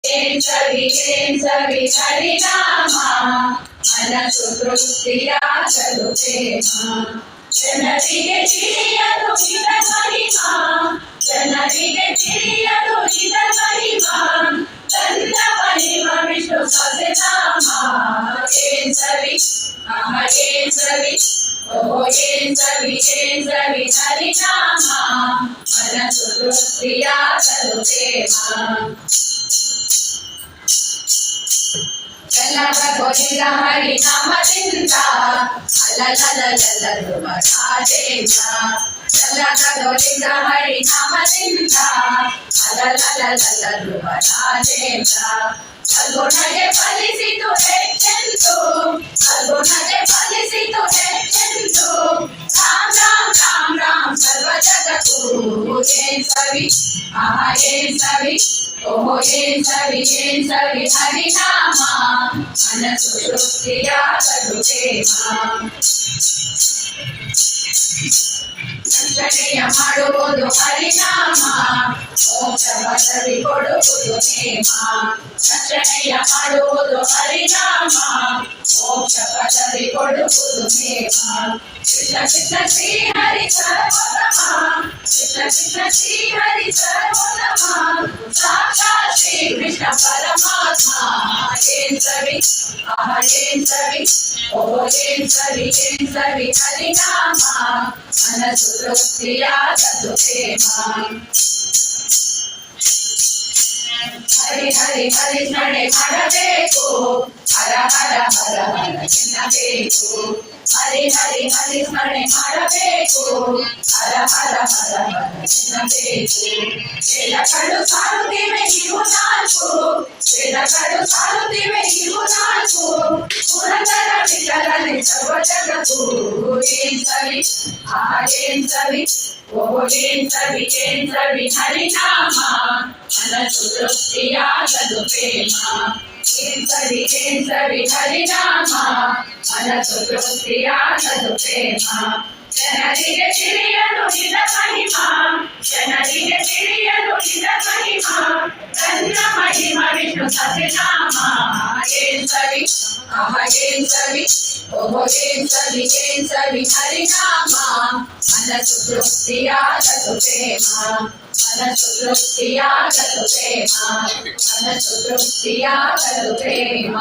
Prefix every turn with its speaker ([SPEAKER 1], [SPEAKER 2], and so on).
[SPEAKER 1] ఏం చవి హరినామా మనసు తృప్తిగా చదువేమ ಜನರಿಗೆ ತಿಳಿಯದು ಇದ ಮಹಿಮಾ ಜನರಿಗೆ ತಿಳಿಯದು ಇದ ಮಹಿಮಾ ತನ್ನ ಮಹಿಮಾ ವಿಷ್ಣು ಸಹಸ್ರನಾಮ ಏನ್ ಸವಿ ಏನ್ ಸವಿ ಓ ಏನ್ ಸವಿ ಹರಿನಾಮ ಮನಸ್ಸು ತೃಪ್ತಿಯ ಚಲುವೇಮ ಚಲದ ಗೋವಿಂದ ಹರಿ ನಾಮದಿಂದ ಅಲಲಲಲಲ ಧ್ರುವ ರಾಜೇಂದ್ರ ಚಲದ ಗೋವಿಂದ ಹರಿ ನಾಮದಿಂದ ಅಲಲಲಲಲ ಧ್ರುವ ರಾಜೇಂದ್ರ ಸದ್ಗುಣಗೆ ಫಲಿಸಿತು ಹೆಚ್ಚೆಂದು ಸದ್ಗುಣಗೆ ಫಲಿಸಿತು ಹೆಚ್ಚೆಂದು ರಾಮ್ ರಾಮ್ ರಾಮ್ ರಾಮ್ ಸರ್ವ ಜಗತ್ತು ಏನ್ ಸವಿ ಏನ್ ಸವಿ ಓಹೋ ಏನ್ ಸವಿ ಹರಿನಾಮ ಮನಸ್ಸು ತೃಪ್ತಿಯ ಚದುವೇಮ ರಕ್ಷಣೆಯ ಮಾಡುವುದು ಹರಿನಾಮ ಮೋಕ್ಷ ಪದವಿ ಕೊಡುವುದು ನೇಮ ರಕ್ಷಣೆಯ ಮಾಡುವುದು ಹರಿನಾಮ ಮೋಕ್ಷ ಪದವಿ ಕೊಡುವುದು ನೇಮ ಕೃಷ್ಣ ಕೃಷ್ಣ ಶ್ರೀ ಹರಿ ಸರ್ವೋತ್ತಮ ಕೃಷ್ಣ ಕೃಷ್ಣ ಶ್ರೀ ಹರಿ ಸರ್ವೋತ್ತಮ ಸಾಕ್ಷಾತ್ ಶ್ರೀ ಕೃಷ್ಣ ಪರಮಾತ್ಮ ಏನ್ ಸವಿ ಏನ್ ಸವಿ ಓ ಏನ್ ಸವಿ ಹರಿನಾಮ ಮನಸ್ಸು ತೃಪ್ತಿಯ ಚದುವೇಮ ಹರಿ ಸ್ಮರಣೆ ಮಾಡಬೇಕು ಹರ ಹರ ಹರ ಹರ ಚಿನ್ನಬೇಕು ಹರಿ ಸ್ಮರಣೆ ಮಾಡಬೇಕು ಹರ ಹರ ಹರ ಹರ ಚಿನ್ನಬೇಕು ವೇದಗಳು ಸಾರುತ್ತಿವೆ ಇವು ನಾಲ್ಕು ವೇದಗಳು ಸಾರುತ್ತಿವೆ ಇವು ನಾಲ್ಕು ಪುರಂದರ ವಿಠಲನೆ ಸರ್ವ ಜಗತ್ತು ಏನ್ ಸವಿ ಏನ್ ಸವಿ ಓ ಏನ್ ಸವಿ ಹರಿನಾಮ ಮನಸ್ಸು ತೃಪ್ತಿಯ ಚದುವೇಮ ಏನ್ ಸವಿ ಹರಿನಾಮ ಮನಸ್ಸು ತೃಪ್ತಿಯ ಚದುವೇಮ ಜನರಿಗೆ ತಿಳಿಯಲು ಇದ ಮಹಿಮಾ ಜನರಿಗೆ ತಿಳಿಯಲು ಇದ ಮಹಿಮಾ ತನ್ನ ಮಹಿಮಾ ವಿಷ್ಣು ಸಹಸ್ರನಾಮ ಏನ್ ಸವಿ ಓಹೋ ಏನ್ ಸವಿ ಹರಿನಾಮ ಮನಸ್ಸು ತೃಪ್ತಿಯ ಚದುವೇಮ ಮನಸ್ಸು ತೃಪ್ತಿಯ ಚದುವೇಮ